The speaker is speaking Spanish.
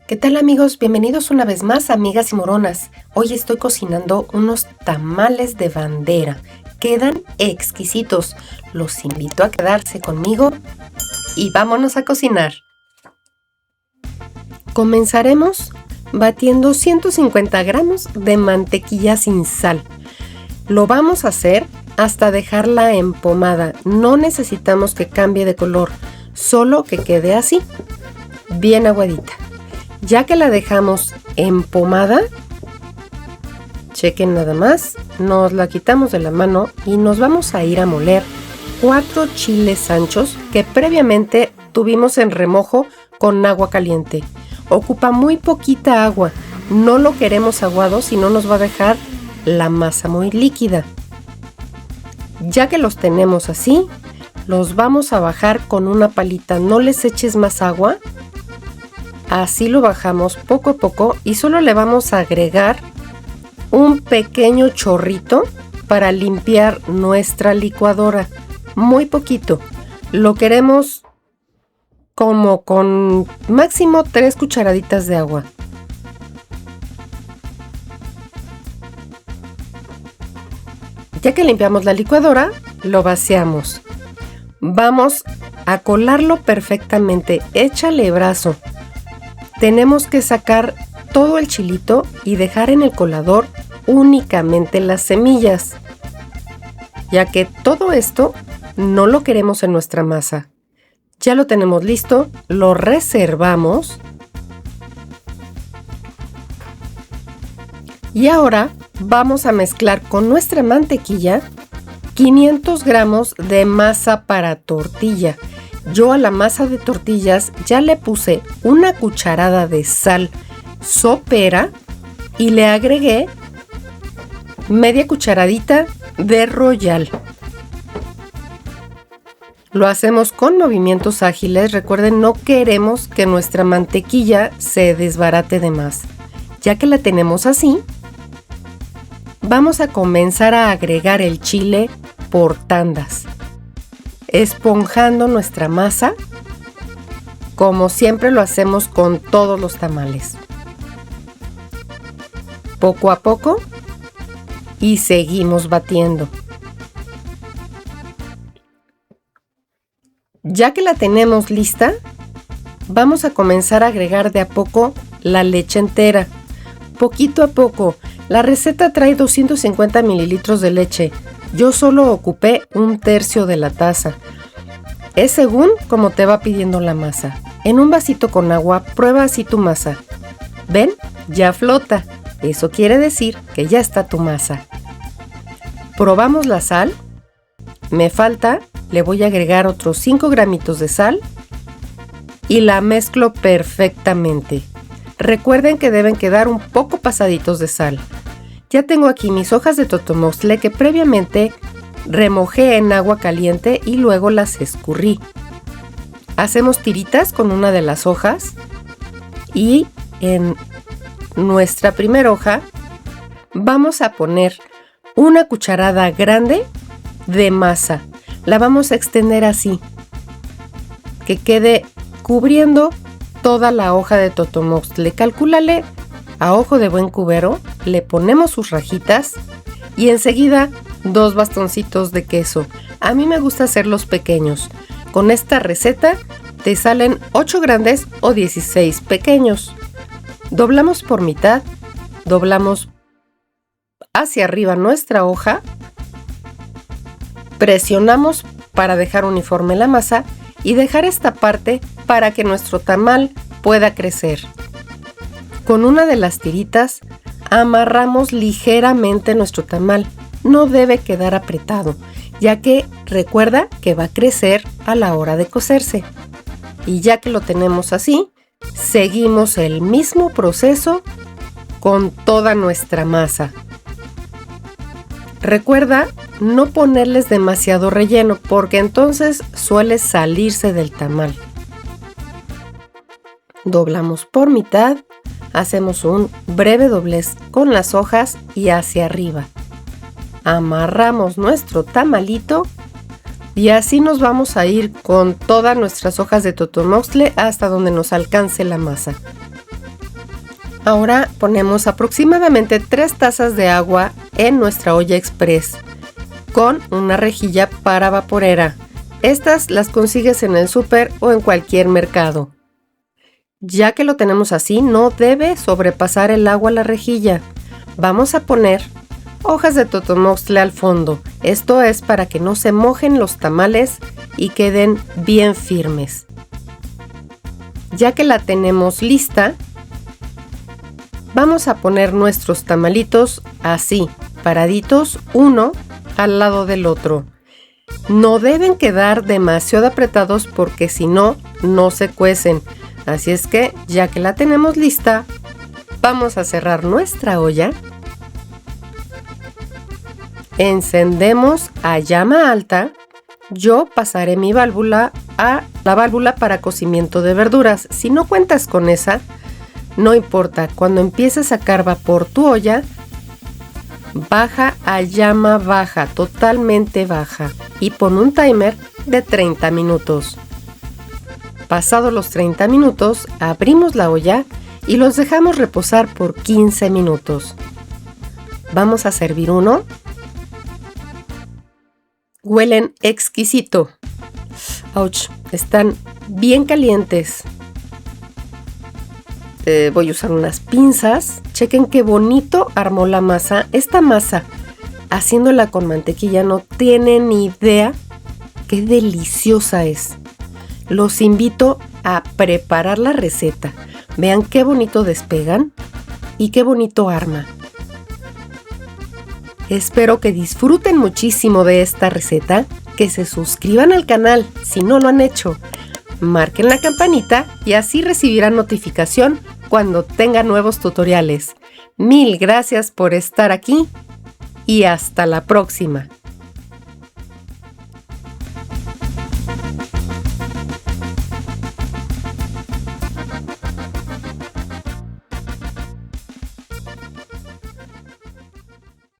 ¿Qué tal amigos? Bienvenidos una vez más a Amigas y Moronas. Hoy estoy cocinando unos tamales de bandera. Quedan exquisitos. Los invito a quedarse conmigo y vámonos a cocinar. Comenzaremos batiendo 150 gramos de mantequilla sin sal. Lo vamos a hacer hasta dejarla empomada. No necesitamos que cambie de color, solo que quede así, bien aguadita. Ya que la dejamos empomada, chequen nada más, nos la quitamos de la mano y nos vamos a ir a moler 4 chiles anchos que previamente tuvimos en remojo con agua caliente. Ocupa muy poquita agua, no lo queremos aguado, si no nos va a dejar la masa muy líquida. Ya que los tenemos así, los vamos a bajar con una palita, no les eches más agua. Así lo bajamos poco a poco y solo le vamos a agregar un pequeño chorrito para limpiar nuestra licuadora. Muy poquito. Lo queremos como con máximo 3 cucharaditas de agua. Ya que limpiamos la licuadora, lo vaciamos. Vamos a colarlo perfectamente. Échale brazo. Tenemos que sacar todo el chilito y dejar en el colador únicamente las semillas, ya que todo esto no lo queremos en nuestra masa. Ya lo tenemos listo, lo reservamos. Y ahora vamos a mezclar con nuestra mantequilla 500 gramos de masa para tortilla. Yo a la masa de tortillas ya le puse una cucharada de sal sopera y le agregué media cucharadita de Royal. Lo hacemos con movimientos ágiles. Recuerden, no queremos que nuestra mantequilla se desbarate de más. Ya que la tenemos así, vamos a comenzar a agregar el chile por tandas, esponjando nuestra masa, como siempre lo hacemos con todos los tamales. Poco a poco y seguimos batiendo. Ya que la tenemos lista, vamos a comenzar a agregar de a poco la leche entera, poquito a poco. La receta trae 250 mililitros de leche. Yo solo ocupé 1/3 de la taza. Es según como te va pidiendo la masa. En un vasito con agua, prueba así tu masa. ¿Ven? Ya flota. Eso quiere decir que ya está tu masa. Probamos la sal. Me falta, le voy a agregar otros 5 gramitos de sal y la mezclo perfectamente. Recuerden que deben quedar un poco pasaditos de sal. Ya tengo aquí mis hojas de totomostle que previamente remojé en agua caliente y luego las escurrí. Hacemos tiritas con una de las hojas y en nuestra primera hoja vamos a poner una cucharada grande de masa. La vamos a extender así, que quede cubriendo toda la hoja de totomostle. Calcúlale a ojo de buen cubero, le ponemos sus rajitas y enseguida 2 bastoncitos de queso. A mí me gusta hacerlos pequeños. Con esta receta te salen 8 grandes o 16 pequeños. Doblamos por mitad, doblamos hacia arriba nuestra hoja, presionamos para dejar uniforme la masa y dejar esta parte para que nuestro tamal pueda crecer. Con una de las tiritas amarramos ligeramente nuestro tamal. No debe quedar apretado, ya que recuerda que va a crecer a la hora de cocerse. Y ya que lo tenemos así, seguimos el mismo proceso con toda nuestra masa. Recuerda no ponerles demasiado relleno, porque entonces suele salirse del tamal. Doblamos por mitad. Hacemos un breve doblez con las hojas y hacia arriba. Amarramos nuestro tamalito y así nos vamos a ir con todas nuestras hojas de totomostle hasta donde nos alcance la masa. Ahora ponemos aproximadamente 3 tazas de agua en nuestra olla express con una rejilla para vaporera. Estas las consigues en el súper o en cualquier mercado. Ya que lo tenemos así, no debe sobrepasar el agua a la rejilla. Vamos a poner hojas de totomoxtle al fondo. Esto es para que no se mojen los tamales y queden bien firmes. Ya que la tenemos lista, vamos a poner nuestros tamalitos así, paraditos, uno al lado del otro. No deben quedar demasiado apretados porque si no, no se cuecen. Así es que, ya que la tenemos lista, vamos a cerrar nuestra olla. Encendemos a llama alta. Yo pasaré mi válvula a la válvula para cocimiento de verduras. Si no cuentas con esa, no importa. Cuando empieces a sacar vapor tu olla, baja a llama baja, totalmente baja, y pon un timer de 30 minutos. Pasados los 30 minutos, abrimos la olla y los dejamos reposar por 15 minutos. Vamos a servir uno. Huelen exquisito. ¡Auch! Están bien calientes. Voy a usar unas pinzas. Chequen qué bonito armó la masa. Esta masa, haciéndola con mantequilla, no tienen ni idea qué deliciosa es. Los invito a preparar la receta. Vean qué bonito despegan y qué bonito arma. Espero que disfruten muchísimo de esta receta, que se suscriban al canal si no lo han hecho. Marquen la campanita y así recibirán notificación cuando tenga nuevos tutoriales. Mil gracias por estar aquí y hasta la próxima.